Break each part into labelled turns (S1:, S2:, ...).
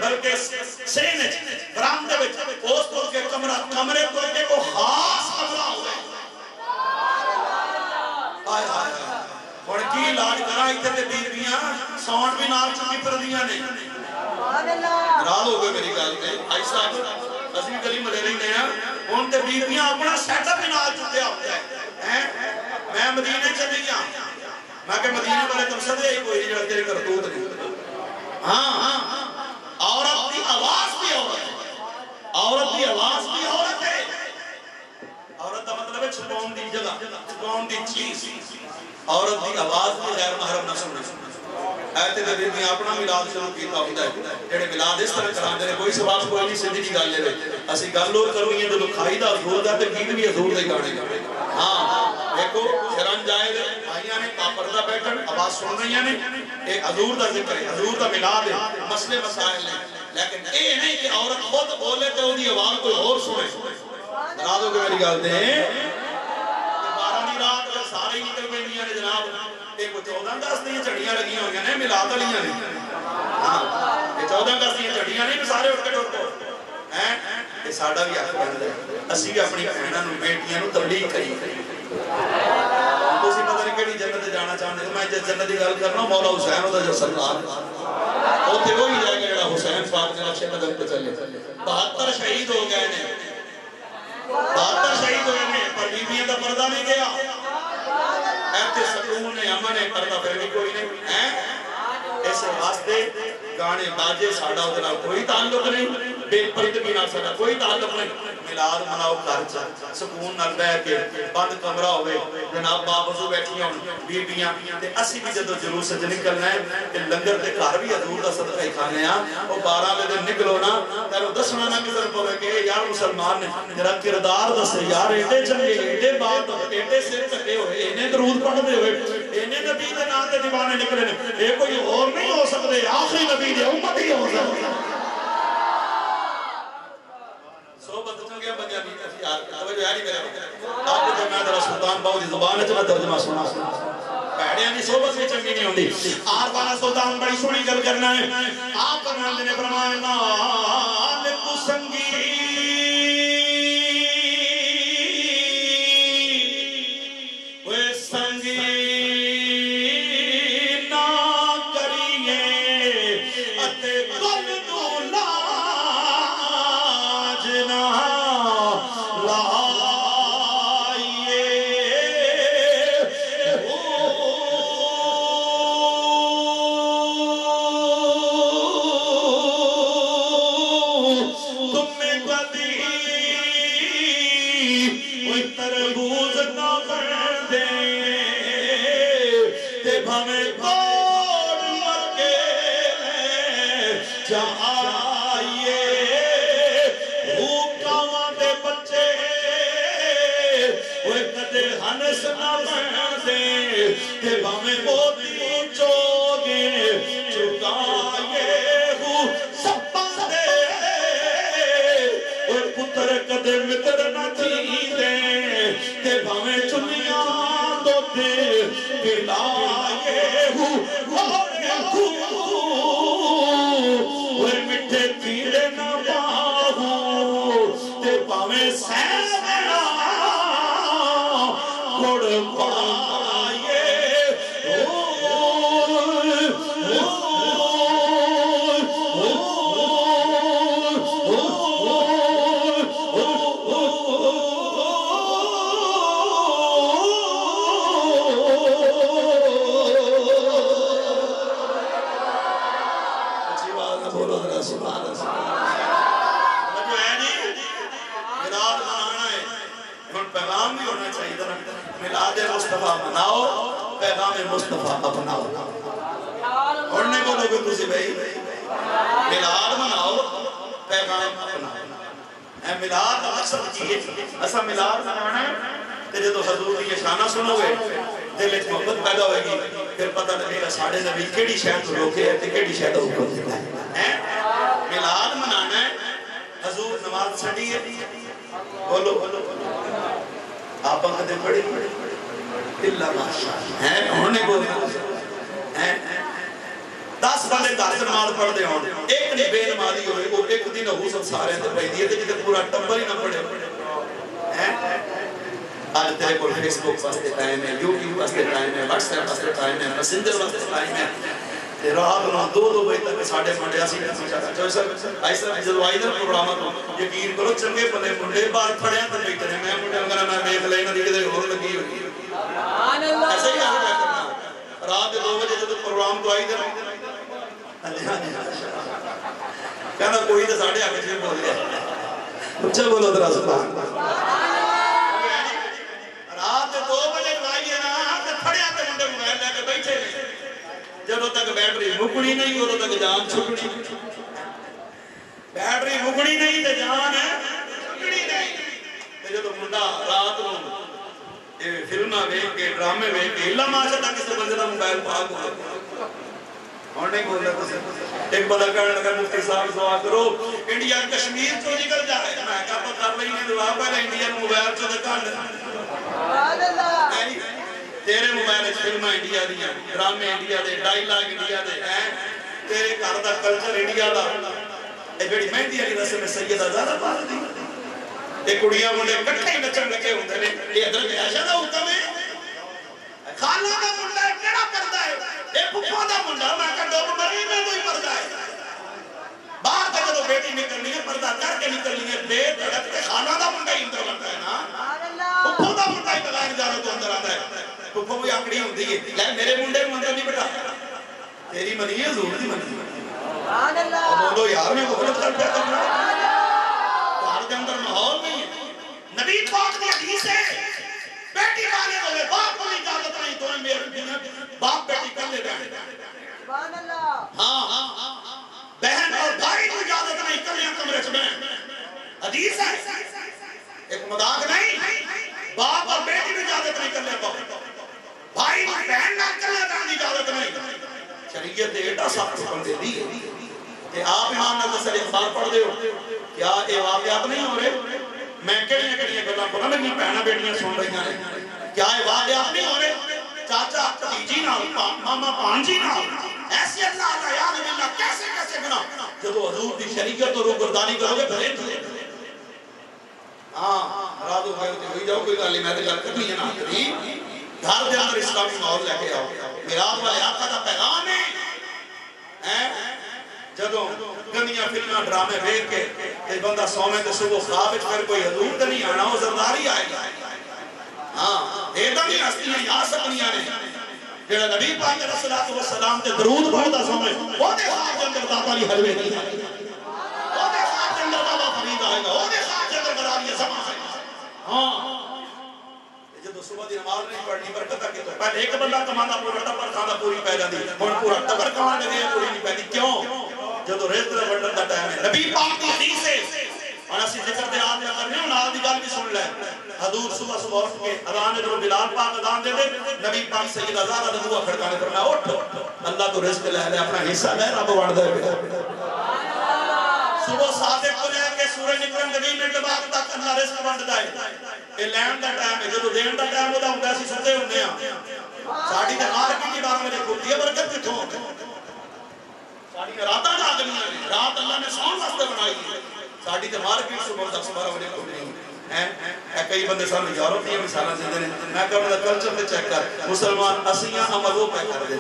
S1: بلکہ سینے برامدے وچ اس تو کے کمرے تو کے کو خاص کمرہ ہوئے آئے آئے اور کی علاج کرا اتنے تے بیویاں ساؤنڈ بھی نال چکی پردیاں نے نال ہو گئے میری گل تے بھائی صاحب اسی گلی ملے رہنے ہیں ان تے بیویاں اپنا سیٹ اپ بھی نال چکیا ہوتا ہے میں مدینے چلی گیا میں کہ مدینے والے تم سدے ہی کوئی نہیں تیرے کرتوت نہیں ہاں عورت کی آواز بھی عورت ہے عورت کی آواز بھی عورت ہے عورت کا مطلب ہے چھپاؤں دی جگہ چھپاؤں دی چیز عورت کی آواز بھی غیر محرم نہ سننا ایتے دے بھی اپنا ملاد شروع کیتا ہوتا ہے جڑے ملاد اس طرح کراندے نے کوئی سوال کوئی نہیں سیدھی جی گل ہے اسی گل اور کرنی ہے جو کھائی دا حضور دا تے گیت بھی حضور دے گانے ہاں دیکھو شرن جائے دے بھائیاں نے پردہ بیٹھن آواز سن رہی ہیں ایک حضور دا ذکر ہے حضور دا ملاد ہے مسئلے مسائل ہیں لیکن اے نہیں کہ عورت خود بولے تو انہی آواز کوئی اور سنے بنا دو کہ میری گل دے 12 رات سارے ہی نکل پہ نے جناب ایک 14 اگست دیا چڑیاں لگیاں ہوئی ہیں ملاد والیاں نے ہاں یہ 14 اگست دیا چڑیاں نہیں سارے اٹھ کے ٹر پو یہ ساڈا بھی حق بنتا ہے اسی بھی اپنی بہنوں نوں بیٹیاں نوں تبلیغ کری تسی پتہ نہیں کیڑی جنت جانا چاہندے میں جنت دی گل کرنا مولا حسین دا جو سردار اوتھے وہی جائے گا جڑا حسین پاک نے نقشے قدم پہ چلے 72 شہید ہو گئے نے 72 شہید ہوئے نے پر بیویاں دا پردہ نہیں گیا ایتے سکون نے امن نے پردہ پھر بھی کوئی نہیں ایسے واسطے گانے باجے ساڑھا ادھر کوئی تعلق نہیں بے پردگی نہ ساڑھا کوئی تعلق نہیں ملاد مناؤ خرچہ سکون نہ بیٹھ کے بند کمرہ ہوئے جناب بابزو بیٹھی ہوں بیبیاں تے اسی بھی جدو جلوس سے نکلنا ہے کہ لنگر تے گھر بھی حضور دا صدقہ ہی کھانے ہیں وہ 12 دن نکلو نا تیرو دسنا نہ کدھر پوے کہ یار مسلمان نے جرا کردار دسے یار ایڈے چنگے ایڈے بات ایڈے سر کٹے ہوئے انہیں درود پڑھتے ہوئے انہیں نبی دے نام تے دیوانے نکلے نے یہ کوئی اور نہیں ہو سکتے آخری نبی دے امت ہی ہو سکتے صحبت چنگے بنیا بھی یار توجہ ہے نہیں میرے آپ کو میں ذرا سلطان باؤ دی زبان وچ میں ترجمہ سنا پیڑیاں دی صحبت بھی چنگی نہیں ہوندی آپ والا سلطان بڑی سونی گل کرنا ہے آپ فرماندے نے فرمایا نال کو سنگی وہ سنگی نہ کریے اتے کل دو لاج نہ ہمیں موتی چوگے چکائے ہو سب دے اور پتر کدے متر نہ تھی دے تے ہمیں چنیاں دو دے پلائے ہو اور مٹھے پیڑے نہ پاہو تے ہمیں سینا گھڑ پائے ملاد مصطفیٰ مناؤ پیغام مصطفیٰ اپناؤ اڑنے کو لوگوں تُسی بھئی ملاد مناؤ پیغام اپناؤ ملاد مقصد کی ہے ایسا ملاد منانا ہے کہ جو حضور کی شانہ سنو گے دل ایک محبت پیدا ہوئے گی پھر پتہ لگے گا ساڑھے نبی کیڑی شہد روکے ہے تے کیڑی شہد حکم دیتا ہے ملاد منانا ہے حضور نماز چھڑی ہے بولو آپ آنکھتے پڑی اللہ ماشاء ہے انہوں نے بولے 10 بندے گھر پاس نماز پڑھ دے ہوں ایک نہیں بے نمازی ہوئے وہ ایک دن ہو سب سارے ہیں پہی دیئے تھے جتے پورا ٹمبر ہی نہ پڑے آج تیرے کو فیس بک واسطے ٹائم ہے یوٹیوب واسطے ٹائم ہے واٹس ایپ واسطے ٹائم ہے میسنجر واسطے ٹائم ہے رات نہ دو بجے تک ساڑھے منڈے آسی جو ایسا جلوائی در پروگرامہ تو یقین کرو چنگے پلے منڈے بار پڑے ہیں تو بیٹھے ہیں میں منڈے وغیرہ میں دیکھ لے نہ دیکھ دے اور لگی ہوئی ایسا ہی آگے کرنا رات 2 بجے جب پروگرام تو آئی در کہنا کوئی تو ساڑھے آگے چلے بول گیا اچھا بولو درہ سبحان رات 2 بجے آئی ہے نا کھڑے آتے منڈے موبائل لے کے بیٹھے ہیں جب تک بیٹری مکڑی نہیں وہ تک جان چھکڑی بیٹری مکڑی نہیں تو جان ہے چھکڑی نہیں جب منڈا رات نو فلمہ ویک کے ڈرامے ویک کے اللہ ماشاء تک اس بندے دا موبائل پاک ہوا اور نہیں بولتا ایک بندہ کہنے لگا مفتی صاحب دعا کرو انڈیا کشمیر تو نکل جائے میں کہا پتہ رہی نہیں دعا پہلے انڈیا موبائل تو دکھا لے تیرے موبائل فلمہ انڈیا دیا ڈرامے انڈیا دے ڈائیلاگ انڈیا دے تیرے گھر دا کلچر انڈیا دا اے بڑی مہندی علی رسم سیدہ زیادہ بات دی اے کڑیاں منڈے کٹھے ہی نچن لگے ہوندے نے اے حضرت عائشہ دا حکم ہے خالہ دا منڈا کیڑا پردہ ہے اے پھپھا دا منڈا میں کہ ڈوب مری میں کوئی پردہ ہے باہر تک جو بیٹی نکلنی ہے پردہ کر کے نکلنی ہے بے تڑپ کے خالہ دا منڈا ہی اندر لگتا ہے نا پھپھا دا منڈا ہی بغیر جانے تو اندر آتا ہے پھپھا بھی آکڑی ہوندی ہے لیکن میرے منڈے کو اندر نہیں بٹھا تیری منی ہے زور دی منی بولو یار میں غلط کر پیا کرنا باہر کے اندر ماحول نہیں ہے نبی پاک نے حدیث ہے بیٹی والے ہوئے باپ کو اجازت نہیں تو میرے باپ بیٹی کر لے بیٹھے ہاں بہن اور بھائی کو اجازت نہیں کر لیا کمرے سے بہن حدیث ہے ایک مذاق نہیں باپ اور بیٹی کو اجازت نہیں کر لیا بھائی بہن نہ کر لیا بہن اجازت نہیں شریعت ایڈا سخت حکم دے دی کہ آپ ایمان نہ تصل اخبار پڑھ دے ہو کیا اے واقعات نہیں ہو رہے میں کہنے گلا کو نہ میری بہناں بیٹیاں سن رہی ہیں کیا اے واقعات نہیں ہو رہے چاچا بھتیجی نال ماما بھانجی نال ایسے اللہ کا یاد باللہ کیسے بنا جب حضور دی شریعت اور روگردانی کرو گے بھلے ہاں رات ہو گئے ہوئی جاؤ کوئی گالی میں گل کرنی ہے نا گھر دے اندر اسلامی ماحول لے کے آؤ میراث والے آقا دا پیغام ہے جدوں گندیاں فلماں ڈرامے ویکھ کے تے بندہ سوویں تے صبح خواب وچ پھر کوئی حضور تے نہیں آنا او زرداری آئے گا ہاں ایڈاں دی ہستیاں یا سکنیاں نے جڑا نبی پاک علیہ الصلوۃ والسلام تے درود پڑھدا سوویں او دے خواب دے اندر داتا علی حلوے نہیں او دے خواب دے اندر بابا فرید آئے گا او دے خواب دے اندر بلالی زمان آئے گا ہاں جب صبح دی نماز نہیں پڑھنی برکت ہے تو پہلے ایک بندہ کماندا پورا ٹبر کھاندا پوری پے جاندی ہن پورا ٹبر کھان لگے پوری نہیں پیندی کیوں جب رزق دا بٹن دا ٹائم ہے نبی پاک دی حدیث ہے اور اسی ذکر دے آدھے کرنے ہوں نال دی گل بھی سن لے حضور صبح اٹھ کے اذان جو بلال پاک اذان دے دے نبی پاک سیدہ زہرا دا بوا کھڑکانے فرمایا اٹھ اللہ تو رزق لے لے اپنا حصہ لے رب وانڈ دے صبح صادق کو لے کے سورج نکلن دے 20 منٹ بعد تک اللہ رزق وانڈدا ہے اے لین دا ٹائم ہے جدوں دین دا ٹائم ہوندا ہوندا اسی ستے ہوندے ہاں ساڈی تے مارکیٹ دی بات وچ کھوتی ہے برکت کتھوں ساڈی راتاں جاگنیاں نے رات اللہ نے سون واسطے بنائی ہے ساڈی تے مارکیٹ صبح 10-12 بجے کھلنی ہے کئی بندے سامنے یورپ دی مثالاں دیندے نے میں کہ انہاں دا کلچر تے چیک کر مسلمان اسیاں عمل وہ پہ کر دے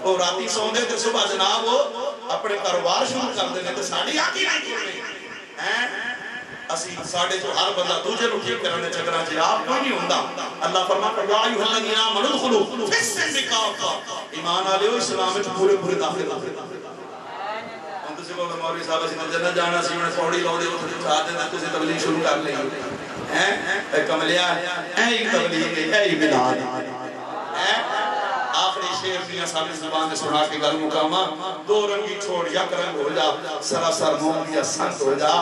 S1: او راتی سوندے تے صبح جناب وہ اپنے کاروبار شروع کر دے تے ساڈی آنکھیں نہیں کھلنی ہیں اسی ساڈے جو ہر بندہ دوجے نوں ٹھیک کرنے چکراں چ آپ کوئی نہیں ہوندا اللہ فرماتا یا ایھا الذین آمنوا ادخلوا فی السلم کافہ ایمان والےو اسلام وچ پورے داخل تسی بولو مولوی صاحب اسی جنت جانا سی میں پوڑی لاؤ دے اوتھے چاہ دے تسی تبلیغ شروع کر لئی ہیں اے کملیا اے تبلیغ اے ملاد ہیں آخری شعر دیاں سامنے زبان میں سنا کے گل مقامہ دو رنگی چھوڑ یک رنگ ہو جا سراسر مومیا سنت ہو جا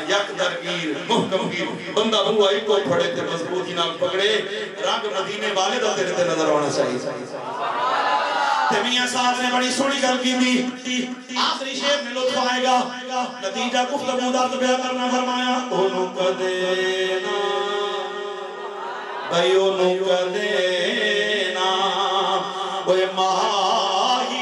S1: یک درگیر محکم گیر بندہ بوائی کو پھڑے تے مضبوطی نال پکڑے رنگ مدینے والے دا تیرے تے نظر ہونا چاہیے میاں صاحب نے بڑی سونی گل کی تھی آخری شعر میں لطف آئے گا نتیجہ گفتگو دا بیان کرنا فرمایا اونوں کدینا بھائی اونوں کدینا وہ ماہی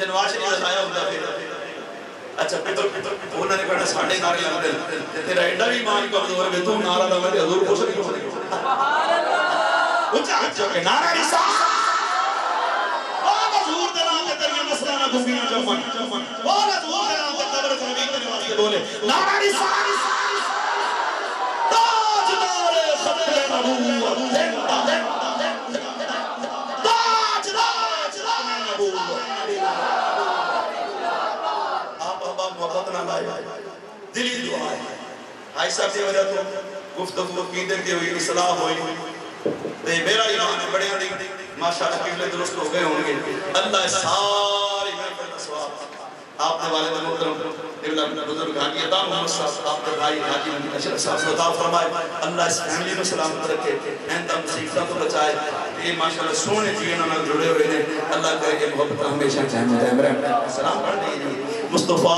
S1: جنواز شریف آیا ہوتا پھر اچھا پتر انہوں نے کہنا ساڑھے نعرے لگ دے تیرا ایڈا بھی ایمان کمزور ہے تو نعرہ لگا دے حضور خوش نہیں ہونے اچھا اچھا کہ نعرہ رسالت حضور دے نام تے تیریاں مسلانہ گھومیاں جمن بول حضور دے نام تے قبر فرمی کرنے واسطے بولے نعرہ رسالت تاجدار ختم نبوت تاجدار ختم نبوت محبت نہ لائے دلی دعا ہے آئی صاحب سے وجہ تو گفتگو قیدر کی ہوئی اصلاح ہوئی تے میرا ایمان بڑے ہیں ماشاءاللہ قبلے درست ہو گئے ہوں گے اللہ ساری محفل کا ثواب آپ نے والد محترم قبلہ بزرگ حاجی عطا محمد صاحب آپ کے بھائی حاجی اشرف صاحب سے عطا فرمائے اللہ اس فیملی میں سلامت رکھے آئندہ مصیبتوں کو بچائے یہ ماشاءاللہ سونے جی انہوں نے جڑے ہوئے ہیں اللہ کرے کہ محبت ہمیشہ چاہنے دیں سلام پڑھ دیجیے مصطفیٰ